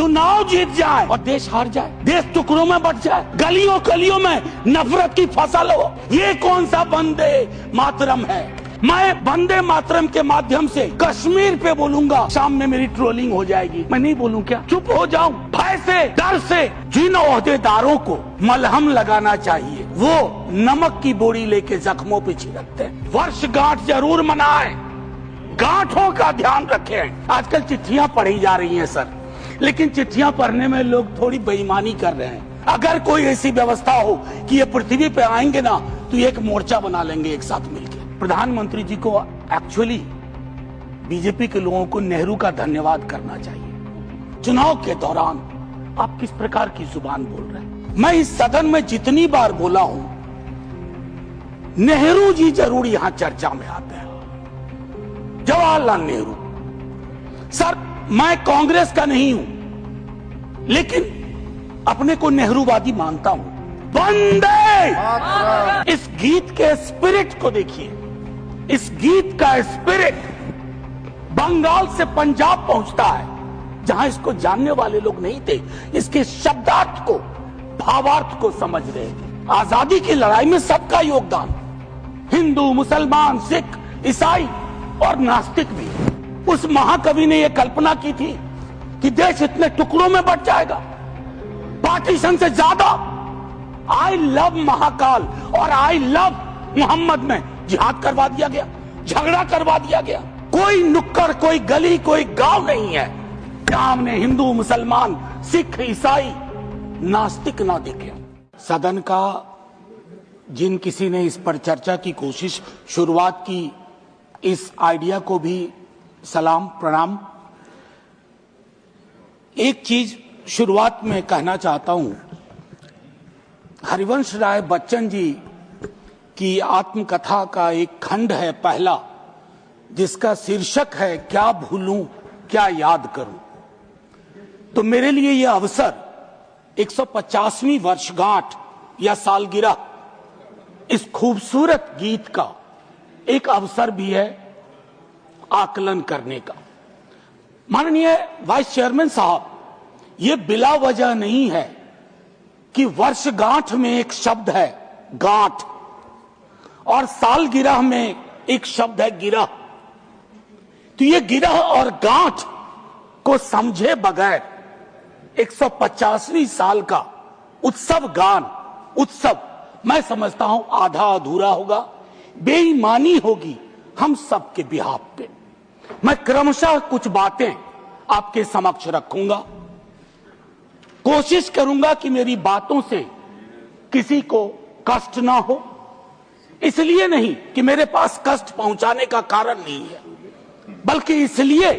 चुनाव जीत जाए और देश हार जाए, देश टुकड़ों में बट जाए, गलियों गलियों में नफरत की फसल हो, ये कौन सा वंदे मातरम है? मैं वंदे मातरम के माध्यम से कश्मीर पे बोलूंगा, शाम में मेरी ट्रोलिंग हो जाएगी। मैं नहीं बोलूं क्या? चुप हो जाऊं? भय से, डर से? जिन ओहदेदारों को मलहम लगाना चाहिए वो नमक की बोरी लेके जख्मों पे छिड़कते हैं। वर्षगांठ जरूर मनाएं, गांठों का ध्यान रखें। आजकल चिट्ठियां पढ़ी जा रही हैं सर, लेकिन चिट्ठियां पढ़ने में लोग थोड़ी बेईमानी कर रहे हैं। अगर कोई ऐसी व्यवस्था हो कि ये पृथ्वी पे आएंगे ना, तो एक मोर्चा बना लेंगे एक साथ मिलकर। प्रधानमंत्री जी को एक्चुअली बीजेपी के लोगों को नेहरू का धन्यवाद करना चाहिए। चुनाव के दौरान आप किस प्रकार की जुबान बोल रहे हैं? मैं इस सदन में जितनी बार बोला हूं, नेहरू जी जरूर यहां चर्चा में आते हैं। जवाहरलाल नेहरू सर, मैं कांग्रेस का नहीं हूं, लेकिन अपने को नेहरूवादी मानता हूं। वंदे, इस गीत के स्पिरिट को देखिए। इस गीत का स्पिरिट बंगाल से पंजाब पहुंचता है, जहां इसको जानने वाले लोग नहीं थे। इसके शब्दार्थ को, भावार्थ को समझ रहे थे। आजादी की लड़ाई में सबका योगदान, हिंदू, मुसलमान, सिख, ईसाई और नास्तिक भी। उस महाकवि ने यह कल्पना की थी कि देश इतने टुकड़ों में बट जाएगा, पार्टीशन से ज्यादा। आई लव महाकाल और आई लव मोहम्मद में जिहाद करवा दिया गया, झगड़ा करवा दिया गया। कोई नुक्कड़, कोई गली, कोई गांव नहीं है जहां हमने हिंदू, मुसलमान, सिख, ईसाई, नास्तिक ना देखे। सदन का जिन किसी ने इस पर चर्चा की कोशिश, शुरुआत की, इस आइडिया को भी सलाम प्रणाम। एक चीज शुरुआत में कहना चाहता हूं, हरिवंश राय बच्चन जी की आत्मकथा का एक खंड है पहला, जिसका शीर्षक है क्या भूलूं क्या याद करूं। तो मेरे लिए यह अवसर 150वीं वर्षगांठ या सालगिरह इस खूबसूरत गीत का एक अवसर भी है आकलन करने का। माननीय वाइस चेयरमैन साहब, ये बिला वजह नहीं है कि वर्षगांठ में एक शब्द है गांठ और सालगिरह में एक शब्द है गिरह। तो ये गिरह और गांठ को समझे बगैर 150वीं साल का उत्सव गान, उत्सव मैं समझता हूं आधा अधूरा होगा, बेईमानी होगी हम सबके बिहाफ पे। मैं क्रमशः कुछ बातें आपके समक्ष रखूंगा, कोशिश करूंगा कि मेरी बातों से किसी को कष्ट ना हो। इसलिए नहीं कि मेरे पास कष्ट पहुंचाने का कारण नहीं है, बल्कि इसलिए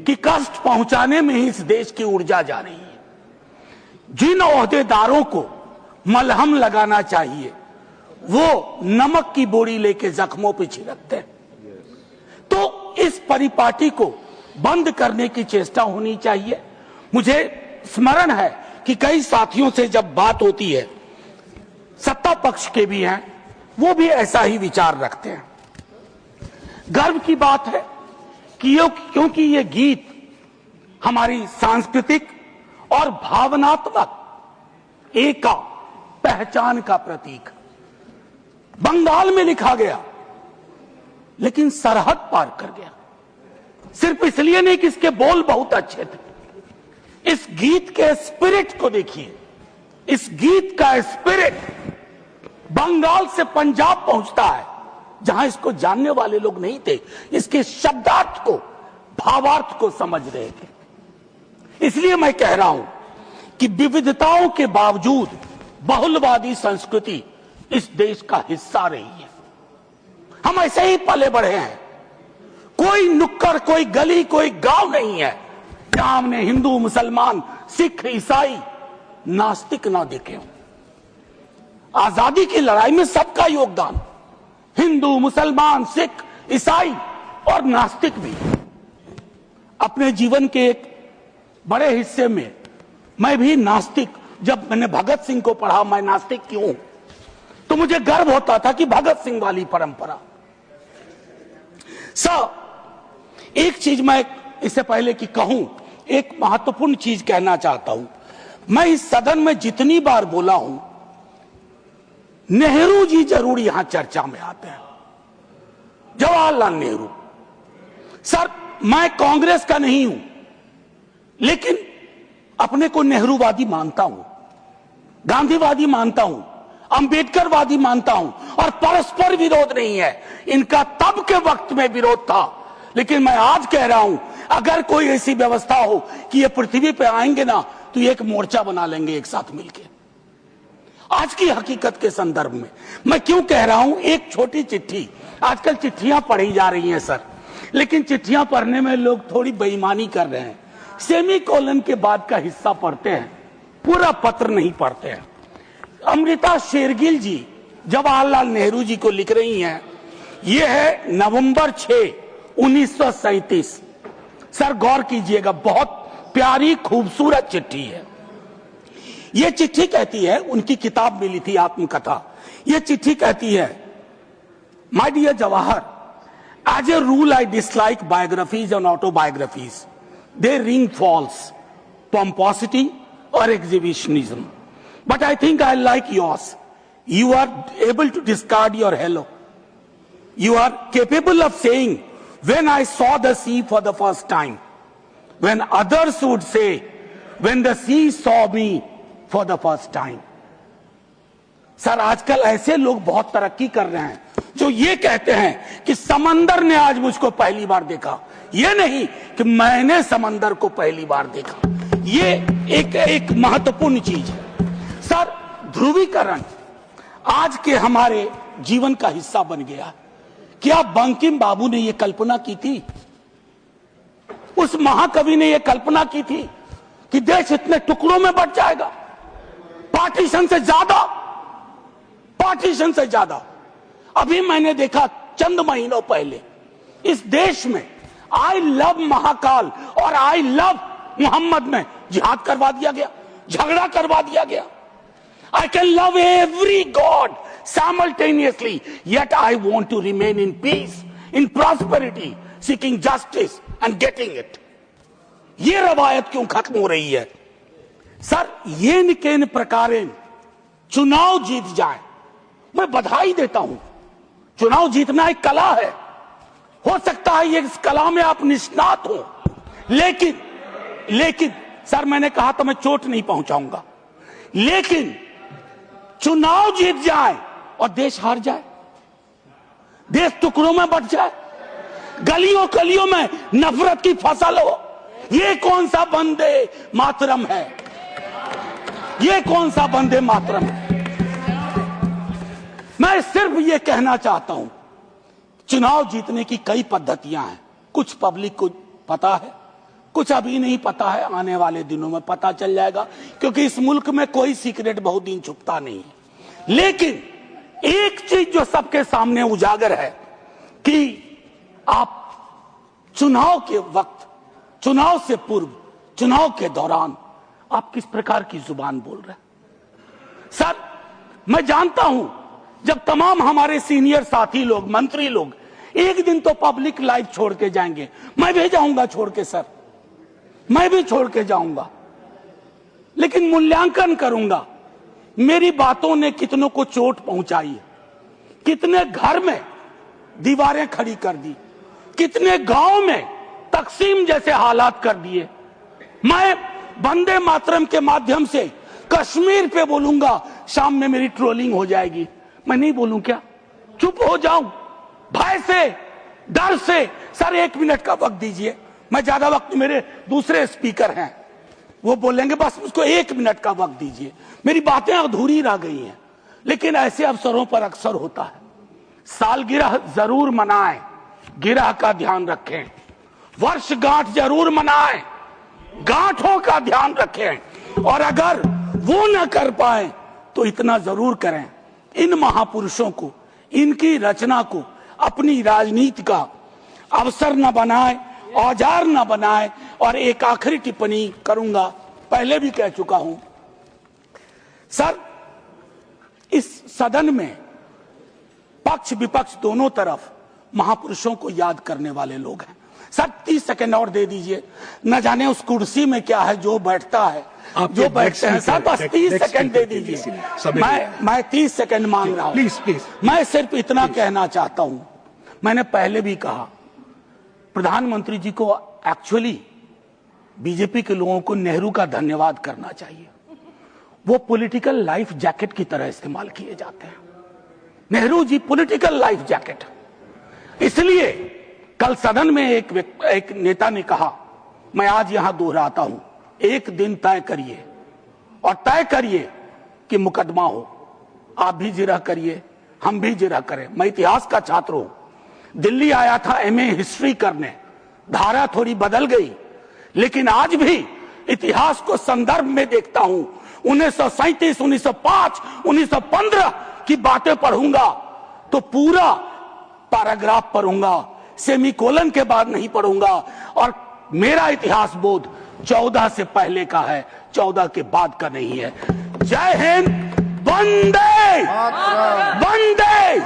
कि कष्ट पहुंचाने में ही इस देश की ऊर्जा जा रही है। जिन ओहदेदारों को मलहम लगाना चाहिए वो नमक की बोरी लेके जख्मों पे छिड़कते हैं। तो इस परिपाटी को बंद करने की चेष्टा होनी चाहिए। मुझे स्मरण है कि कई साथियों से जब बात होती है, सत्ता पक्ष के भी हैं, वो भी ऐसा ही विचार रखते हैं। गर्व की बात है कि क्योंकि ये गीत हमारी सांस्कृतिक और भावनात्मक एका पहचान का प्रतीक, बंगाल में लिखा गया लेकिन सरहद पार कर गया। सिर्फ इसलिए नहीं कि इसके बोल बहुत अच्छे थे, इस गीत के स्पिरिट को देखिए। इस गीत का स्पिरिट बंगाल से पंजाब पहुंचता है, जहां इसको जानने वाले लोग नहीं थे। इसके शब्दार्थ को, भावार्थ को समझ रहे थे। इसलिए मैं कह रहा हूं कि विविधताओं के बावजूद बहुलवादी संस्कृति इस देश का हिस्सा रही है। हम ऐसे ही पले बढ़े हैं। कोई नुक्कड़, कोई गली, कोई गांव नहीं है जहां हमने हिंदू, मुसलमान, सिख, ईसाई, नास्तिक ना देखे हों। आजादी की लड़ाई में सबका योगदान, हिंदू, मुसलमान, सिख, ईसाई और नास्तिक भी। अपने जीवन के एक बड़े हिस्से में मैं भी नास्तिक, जब मैंने भगत सिंह को पढ़ा, मैं नास्तिक क्यों हूं, तो मुझे गर्व होता था कि भगत सिंह वाली परंपरा। एक चीज मैं इससे पहले कि कहूं एक महत्वपूर्ण चीज कहना चाहता हूं। मैं इस सदन में जितनी बार बोला हूं, नेहरू जी जरूर यहां चर्चा में आते हैं। जवाहरलाल नेहरू। सर, मैं कांग्रेस का नहीं हूं, लेकिन अपने को नेहरूवादी मानता हूं, गांधीवादी मानता हूं, अंबेडकरवादी मानता हूं, और परस्पर विरोध नहीं है। इनका तब के वक्त में विरोध था, लेकिन मैं आज कह रहा हूं, अगर कोई ऐसी व्यवस्था हो कि ये पृथ्वी पे आएंगे ना, तो एक मोर्चा बना लेंगे एक साथ मिलकर। आज की हकीकत के संदर्भ में मैं क्यों कह रहा हूं, एक छोटी चिट्ठी, आजकल चिट्ठियां पढ़ी जा रही हैं सर, लेकिन चिट्ठियां पढ़ने में लोग थोड़ी बेईमानी कर रहे हैं। सेमीकोलन के बाद का हिस्सा पढ़ते हैं, पूरा पत्र नहीं पढ़ते हैं। अमृता शेरगिल जी जवाहरलाल नेहरू जी को लिख रही हैं। यह है नवंबर 6, 1937। सर गौर कीजिएगा, बहुत प्यारी खूबसूरत चिट्ठी है। यह चिट्ठी कहती है, उनकी किताब मिली थी आत्मकथा। यह चिट्ठी कहती है, my dear Jawahar, as a rule I dislike biographies and autobiographies. They ring false, pomposity or exhibitionism. But I think I like yours. You are able to discard your hello. You are capable of saying, when I saw the sea for the first time, when others would say, when the sea saw me for the first time. Sir, आजकल ऐसे लोग बहुत तरक्की कर रहे हैं जो ये कहते हैं कि समंदर ने आज मुझको पहली बार देखा, ये नहीं कि मैंने समंदर को पहली बार देखा। ये एक महत्वपूर्ण चीज है। सर, ध्रुवीकरण आज के हमारे जीवन का हिस्सा बन गया। क्या बंकिम बाबू ने यह कल्पना की थी, उस महाकवि ने यह कल्पना की थी कि देश इतने टुकड़ों में बंट जाएगा? पार्टीशन से ज्यादा। अभी मैंने देखा चंद महीनों पहले इस देश में आई लव महाकाल और आई लव मोहम्मद में जिहाद करवा दिया गया, झगड़ा करवा दिया गया। I can love every God simultaneously, yet I want to remain in peace, in prosperity, seeking justice and getting it. ये रवायत क्यों खत्म हो रही है? सर, ये निकेन प्रकारेण चुनाव जीत जाए, मैं बधाई देता हूं। चुनाव जीतना एक कला है, हो सकता है ये इस कला में आप निष्णात हो, लेकिन सर, मैंने कहा तो मैं चोट नहीं पहुंचाऊंगा, लेकिन चुनाव जीत जाए और देश हार जाए, देश टुकड़ों में बंट जाए, गलियों गलियों में नफरत की फसल हो, ये कौन सा वंदे मातरम है? ये कौन सा वंदे मातरम है? मैं सिर्फ ये कहना चाहता हूं, चुनाव जीतने की कई पद्धतियां हैं। कुछ पब्लिक को पता है, कुछ अभी नहीं पता है, आने वाले दिनों में पता चल जाएगा, क्योंकि इस मुल्क में कोई सीक्रेट बहुत दिन छुपता नहीं है। लेकिन एक चीज जो सबके सामने उजागर है कि आप चुनाव के वक्त, चुनाव से पूर्व, चुनाव के दौरान आप किस प्रकार की जुबान बोल रहे हैं। सर, मैं जानता हूं, जब तमाम हमारे सीनियर साथी लोग, मंत्री लोग एक दिन तो पब्लिक लाइफ छोड़ के जाएंगे, मैं भी जाऊंगा छोड़ के सर, मैं भी छोड़ के जाऊंगा, लेकिन मूल्यांकन करूंगा मेरी बातों ने कितनों को चोट पहुंचाई है, कितने घर में दीवारें खड़ी कर दी, कितने गांव में तकसीम जैसे हालात कर दिए। मैं वंदे मातरम के माध्यम से कश्मीर पे बोलूंगा, शाम में मेरी ट्रोलिंग हो जाएगी। मैं नहीं बोलूं क्या? चुप हो जाऊं भय से, डर से? सर, 1 मिनट का वक्त दीजिए, मैं ज्यादा वक्त, मेरे दूसरे स्पीकर हैं वो बोलेंगे, बस उसको 1 मिनट का वक्त दीजिए। मेरी बातें अधूरी रह गई हैं, लेकिन ऐसे अवसरों पर अक्सर होता है। सालगिरह जरूर मनाएं, गिरह का ध्यान रखें। वर्षगांठ जरूर मनाएं, गांठों का ध्यान रखें। और अगर वो न कर पाए तो इतना जरूर करें, इन महापुरुषों को, इनकी रचना को अपनी राजनीति का अवसर न बनाए, औजार न बनाए। और एक आखिरी टिप्पणी करूंगा, पहले भी कह चुका हूं सर, इस सदन में पक्ष विपक्ष दोनों तरफ महापुरुषों को याद करने वाले लोग हैं। सर 30 सेकंड और दे दीजिए। न जाने उस कुर्सी में क्या है जो बैठता है, जो बैठते हैं। सर बस 30 सेकंड दे दीजिए। मैं 30 सेकंड मांग रहा हूं। प्लीज। मैं सिर्फ इतना कहना चाहता हूं, मैंने पहले भी कहा, प्रधानमंत्री जी को एक्चुअली बीजेपी के लोगों को नेहरू का धन्यवाद करना चाहिए। वो पॉलिटिकल लाइफ जैकेट की तरह इस्तेमाल किए जाते हैं। Nehru ji political life jacket. इसलिए कल सदन में एक नेता ने कहा, मैं आज यहां दोहराता हूं, एक दिन तय करिए और तय करिए कि मुकदमा हो। आप भी जिरह करिए, हम भी जिरह करें। मैं इतिहास का छात्र हूं, दिल्ली आया था एमए हिस्ट्री करने। धारा थोड़ी बदल गई, लेकिन आज भी इतिहास को संदर्भ में देखता हूं। 1937, 1905, 1915 की बातें पढ़ूंगा तो पूरा पैराग्राफ पढ़ूंगा, सेमीकोलन के बाद नहीं पढ़ूंगा। और मेरा इतिहास बोध 14 से पहले का है, 14 के बाद का नहीं है। जय हिंद, वंदे वंदे।